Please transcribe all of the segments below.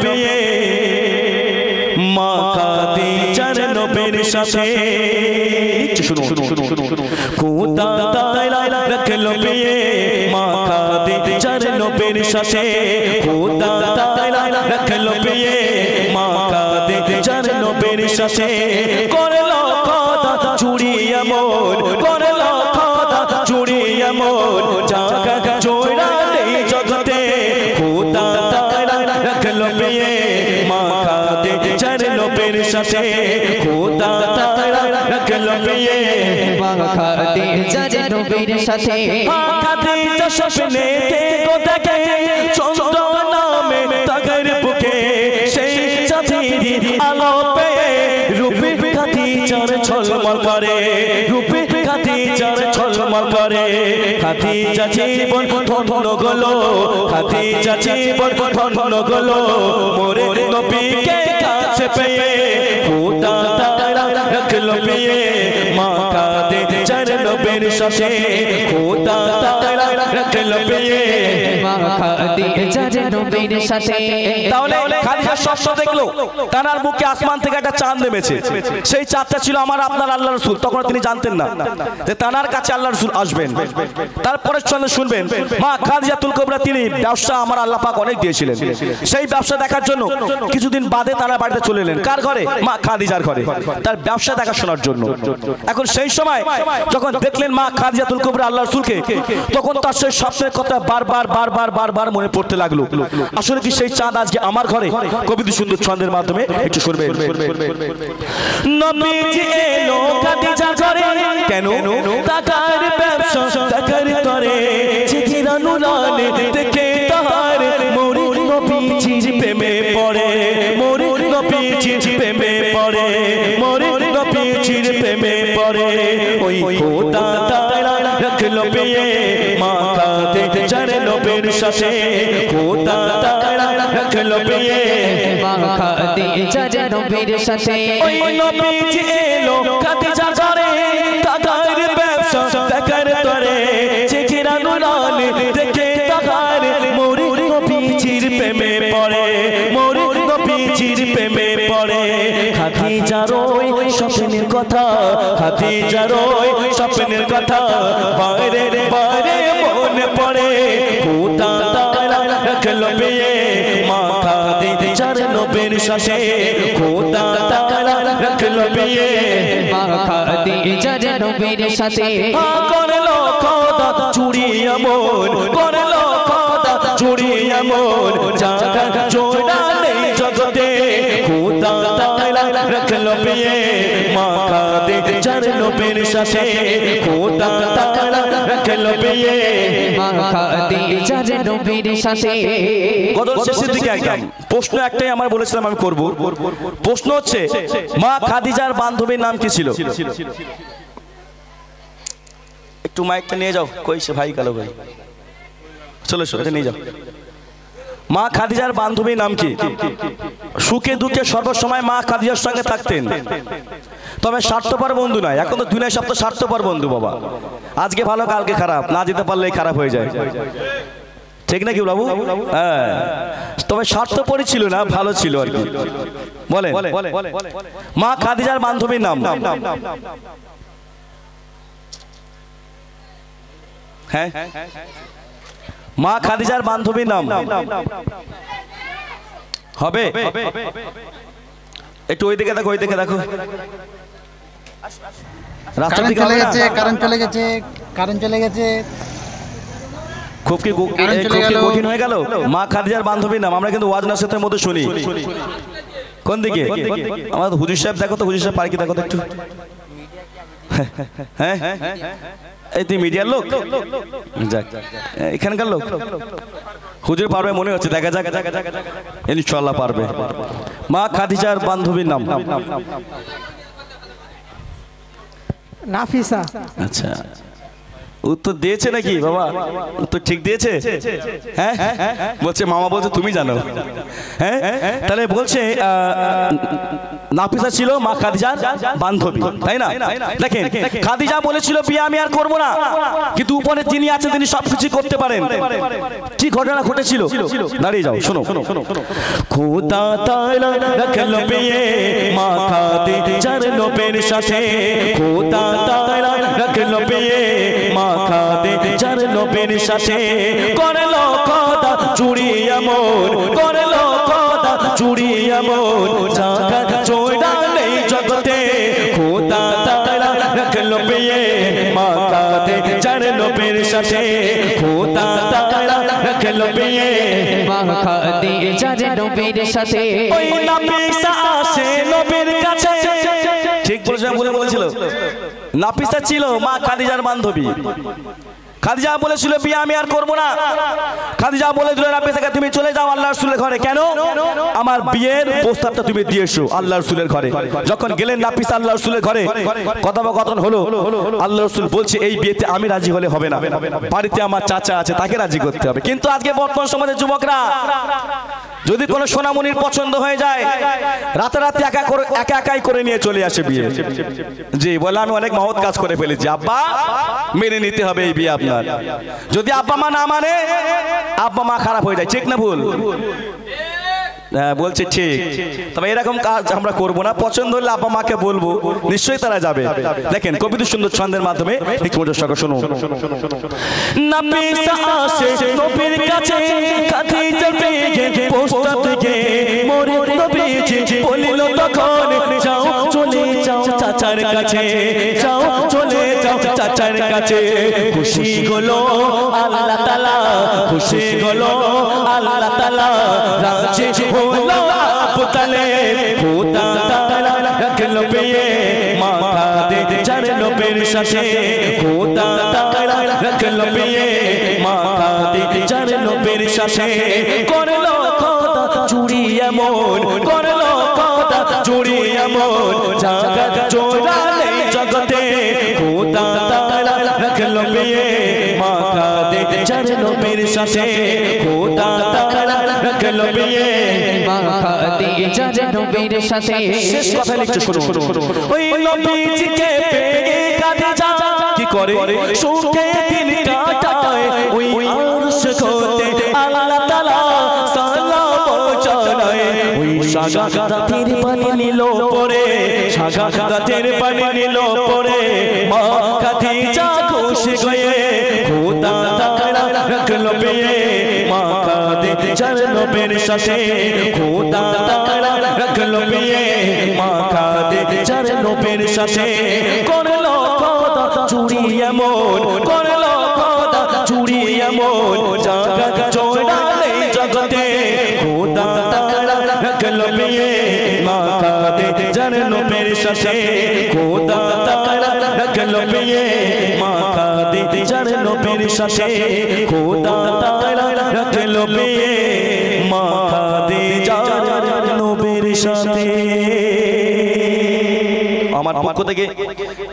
পেয়ে মা খাদিজার নবীর সাথে শুনো খোদা তাআলা রাখলো পেয়ে মা খাদিজার নবীর সাথে খোদা তাআলা রাখলো পেয়ে মা খাদিজার নবীর সাথে করলো খোদা চুরি এমন করলো খোদা চুরি এমন জাগা জোড়া নেই জগতে খোদা তাআলা রাখলো পেয়ে মা খাদিজার নবীর সাথে খোদা তাআলা রাখলো পেয়ে মা খাদিজার নবীর সাথে খাদিজা স্বপ্নেতে গো দেখে চন্দ্র নামে তাগের বুকে সেই চাঁদের আলো পেয়ে রূপে খাদিজার ঝলমল করে রূপে খাদিজার ঝলমল করে খাদিজা জীবন ধন্য গলো খাদিজা জীবন ধন্য গলো মোরে নবীকে কাছে পেয়ে খোদা তাআলা রাখলো পেয়ে মা খাদিজার নবীর সাথে খোদা তাআলা রাখলো পেয়ে মা খাদিজার নবীর সাথে। তাহলে খাদিজা স্বপ্ন দেখলো তার মুখে আসমান থেকে একটা চাঁদ নেমেছে সেই চাঁদটা ছিল আমার আপনার আল্লাহর রাসূল তখন তিনি জানতেন না যে তার কাছে আল্লাহর রাসূল আসবেন তারপরে শুনবেন মা খাদিজাতুল কুবরা তিনি ব্যবসা আমার আল্লাহ পাক অনেক দিয়েছিলেন সেই ব্যবসা দেখার জন্য কিছুদিন বাদে তারা বাড়িতে চলে এলেন কার ঘরে মা খাদিজার ঘরে তার ব্যবসা দেখাশোনার জন্য এখন সেই সময় যখন দেখলেন মা খাদিজাতুল কুবরা আল্লাহর রাসূলকে তখন তার সেই স্বপ্নের কথা বারবার মনে পড়তে লাগলো আসলে কি সেই চাঁদ আজকে আমার ঘরে কবিতা সুন্দর ছন্দের মাধ্যমে একটু শুনবেন নবীজি এলো খাদিজার ঘরে কেন টাকার ব্যবসা টাকার করে চেহারা নুরানি দেখে তাহার মোরে নবীজির প্রেমে পড়ে মোরে নবীজির প্রেমে পড়ে মোরে নবীজির প্রেমে পড়ে ওই খোদা তাআলা রাখলো পেয়ে মা খাদিজার নবীর সাথে খোদা তাআলা রাখলো পেয়ে মা খাদিজার নবীর সাথে ওই নবীজি এলো খাদিজার ঘরে টাকার ব্যবসা টাকার করে চেহারা নুরানি দেখে তাহার মোরে নবীজির প্রেমে পড়ে মোরে নবীজির প্রেমে পড়ে খাদিজার ওই স্বপ্নের কথা খাদিজার ওই স্বপ্নের কথা বাইরে মনে পড়ে খোদা তাআলা রাখলো পেয়ে মা খাদিজার নবীর সাথে খোদা তাআলা রাখলো পেয়ে মা খাদিজার নবীর সাথে করলো খোদা চুরি এমন করলো খোদা চুরি এমন জাগা জোড়া নেই জগতে খোদা তাআলা রাখলো পেয়ে মা খাদিজার নবীর সাথে খোদা তাআলা রাখলো পেয়ে মা খাদিজার নবীর সাথে। গদর শেষের দিকে একদম প্রশ্ন একটাই আমার বলেছিলাম আমি করব প্রশ্ন হচ্ছে মা খাদিজার বান্ধবীর নাম কি ছিল একটু মাইকটা নিয়ে যাও কইছে ভাই কালো ভাই চলো এটা নিয়ে যাও মা খাদিজার বান্ধবীর নাম কি সুখে দুঃখে সর্বসময় মা খাদিজার সঙ্গে থাকতেন তবে স্বার্থপর বন্ধু নয় এখন তো দুনিয়ায় সব তো স্বার্থপর বন্ধু বাবা আজকে ভালো কালকে খারাপ না যেতে পারলেই খারাপ হয়ে যায় ঠিক নাকি বাবু হ্যাঁ তবে স্বার্থপরই ছিল না ভালো ছিল আর কি বলেন মা খাদিজার বান্ধবীর নাম হ্যাঁ মা খাদিজার বান্ধবীর নাম হবে একটু ওই দিকে দেখো রাস্তার দিকে চলে গেছে কারেন্ট চলে গেছে খুব কি কঠিন হয়ে গেল মা খাদিজার বান্ধবীর নাম আমরা কিন্তু ওয়াজ নসিহতের মধ্যে শুনি কোন দিকে আমাদের হুজুর সাহেব দেখো তো হুজুর সাহেব পারে কি দেখো তো একটু হ্যাঁ এই তুই মিডিয়ার লোক যাক এখানকার লোক হুজুর পারবে মনে হচ্ছে দেখা যাক ইনশাআল্লাহ পারবে মা খাদিজার বান্ধবীর নাম নাফিসা আচ্ছা উত্তর দিয়েছে নাকি বাবা? উত্তর ঠিক দিয়েছে? হ্যাঁ বলছে মামা বলছে তুমি জানো। হ্যাঁ তাহলে বলছে নাফিসা ছিল মা খাদিজার বান্ধবী, তাই না? দেখেন খাদিজা বলেছিল বিয়ে আমি আর করব না, কিন্তু উপরে যিনি আছেন তিনি সবকিছু করতে পারেন। কি ঘটনা ঘটেছিল দাঁড়িয়ে যাও শোনো। খোদা তাআলা রাখলো বিয়ে মা খাদিজার নবীর সাথে, খোদা তাআলা রাখলো বিয়ে মা খাদিজার নবীর সাথে, করলো খোদা চুরি এমন, করলো খোদা চুরি এমন, জাগা চোরা নেই জগতে, খোদা তাআলা রাখলো বিয়ে মা খাদিজার নবীর সাথে, খোদা তাআলা রাখলো বিয়ে মা খাদিজার নবীর সাথে। ওই নাফিসা আসে নবীর কাছে, ঠিক বলেছিল নাফিসা ছিল মা খাদিজার বান্ধবী। খাদিজা বলেছিল বিয়ে আমি আর করব না। খাদিজা বলে দিল নাফিসাকে তুমি চলে যাও আল্লাহর রাসূলের ঘরে। কেন? আমার বিয়ের প্রস্তাবটা তুমি দিয়ে এসো আল্লাহর রাসূলের ঘরে। যখন গেলেন নাফিসা আল্লাহর রাসূলের ঘরে, কথোপকথন হলো। আল্লাহর রাসূল বলছে এই বিয়েতে আমি রাজি হলে হবে না, বাড়িতে আমার চাচা আছে তাকে রাজি করতে হবে। কিন্তু আজকে বর্তমান সমাজের যুবকরা যদি কোনো সোনামণির পছন্দ হয়ে যায় রাতারাতি একাই করে নিয়ে চলে আসে বিয়ে। জি বলে আমি অনেক মহৎ কাজ করে ফেলেছি, আব্বা মেনে নিতে হবে এই বিয়ে আপনার। যদি আব্বা মা না মানে আব্বা মা খারাপ হয়ে যায়, ঠিক না ভুল? হ্যাঁ বলছে ঠিক। তবে এরকম কাজ আমরা করব না, পছন্দ হলে আব্বা মাকে বলবো, নিশ্চয়ই তারা যাবে। দেখেন কবিতা সুন্দর ছন্দের মাধ্যমে একটু মনোযোগ শুনুন। নাফিসা আসে নবীর কাছে, খাদিজা পেয়ে প্রস্তাব থেকে মোরে নবীজি বলিল তখন যাও চলে যাও চাচার কাছে, যাও চলে যাও চাচার কাছে। খুশি হলো আল্লাহ তাআলা, খুশি হলো আল্লাহ তাআলা, রাজি হলো আবু তালেব, খোদা তাআলা রাখলো বিয়ে মা খাদিজার নবীর সাথে, খোদা তাআলা রাখলো বিয়ে মা খাদিজার নবীর সাথে, করলো খোদা চুরি এমন, করলো খোদা চুরি এমন, জাগা চোরা নেই জগতে, খোদা তাআলা রাখলো বিয়ে মা খাদিজার নবীর সাথে, খোদা তাআলা রাখলো বিয়ে মা খাদিজার নবীর সাথে। শেষ কথা লিখতে শুনুন। ওই নবীজিকে পেয়ে খাদিজা কি করে সুখে দিন কাটায়, ওই আরশ হতে আল্লাহ তাআলা সালাম জানায়। ওই সাগাতের পানি নিল পরে, সাগাতের পানি নিল পরে, মা খাদিজা খুশি হয়ে খোদা তাআলা রাখলো বিয়ে মা খাদিজার নবীর সাথে, খোদা তাআলা রাখলো বিয়ে মা খাদিজার নবীর সাথে, করলো খোদা চুরি এমন, করলো খোদা চুরি এমন, জাগা চোরা নেই জগতে, খোদা তাআলা রাখলো বিয়ে মা খাদিজার নবীর সাথে, খোদা তাআলা রাখলো বিয়ে মা খাদিজার নবীর সাথে, খোদা তাআলা রাখলো বিয়ে মা খাদিজার নবীর সাথে। আমার পক্ষ থেকে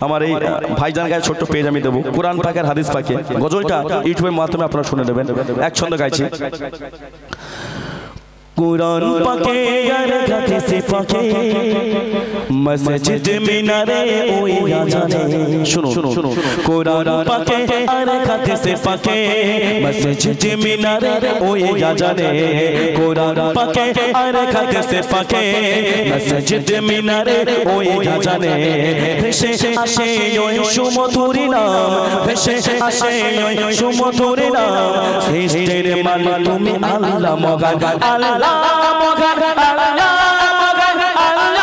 আমার এই ভাইজান গায়ে ছোট্ট পেজ আমি দেবো, কোরআন পাকের হাদিস পাকে গজলটা ইউটিউবের মাধ্যমে আপনারা শুনে নেবেন। এক ছন্দ গাইছি। कुरान पाके यार गाते से पाके मस्जिद मिनारे ओई आजाने सुनो कुरान पाके यार गाते से पाके मस्जिद मिनारे ओई आजाने कुरान पाके यार गाते से पाके मस्जिद मिनारे ओई आजाने भेषे आशे ओई सुमधुरी नाम भेषे आशे ओई सुमधुरी नाम सृष्टिर मालिक तुमी आल्लाह मगान आल्लाह মগান আল্লাহ মগান আল্লাহ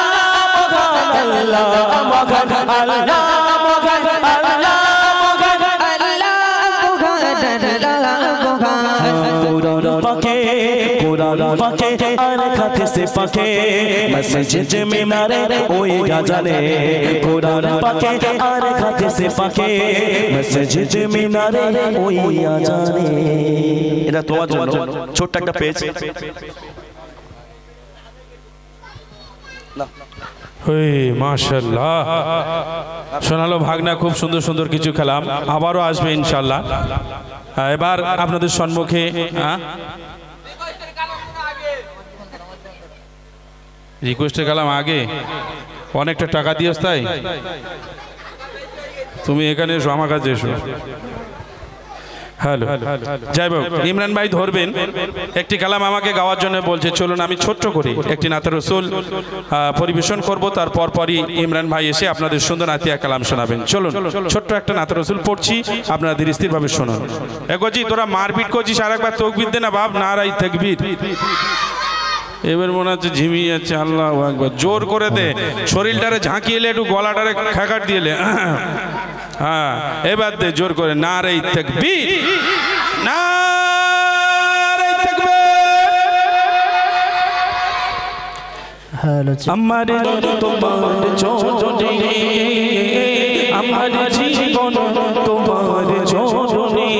মগান আল্লাহ মগান আল্লাহ মগান আল্লাহ মগান আল্লাহ মগান কুরআন পাকে আর খাতে সে পাকে মসজিদ মিনারে ওই গাজানে কুরআন পাকে আর খাতে সে পাকে মসজিদ মিনারে ওই আজানে। এটা তোমার জন্য ছোট্ট একটা পেজ না ওই মাশাআল্লাহ শোনালো ভাগনা, খুব সুন্দর সুন্দর কিছু খেলাম, আবারও আসবে ইনশাআল্লাহ। এবার আপনাদের সম্মুখে রিকোয়েস্টের কালাম আগে অনেকটা টাকা দিয়েছ, তাই তুমি এখানে এসো, আমার কাছে এসো। হ্যালো, যাই হোক, ইমরান ভাই ধরবেন একটি কালাম আমাকে গাওয়ার জন্য বলছে। চলুন আমি ছোট্ট করে একটি নাতে রসুল পরিবেশন করব, তারপর পরই ইমরান ভাই এসে আপনাদের সুন্দর আতিয়া কালাম শোনাবেন। চলুন ছোট্ট একটা নাতে রসুল পড়ছি, আপনারা ধীর স্থিরভাবে শুনুন। এগোজি তোরা মারপিট করছিস, আর একবার তকবীর দে না বাপ, নারাই তাকবীর। এবার মনে হচ্ছে ঝিমিয়ে যাচ্ছে, আল্লাহু আকবার, জোর করে দে, শরীরটারে ঝাঁকিয়ে এলে একটু গলাটারে খাকাট দিয়ে এলে। হ্যাঁ এবার দে জোর করে, নারে তাকবীর, নারে তাকবীর। আমার তোমার চরণে, আমার জীবন তোমার চরণে।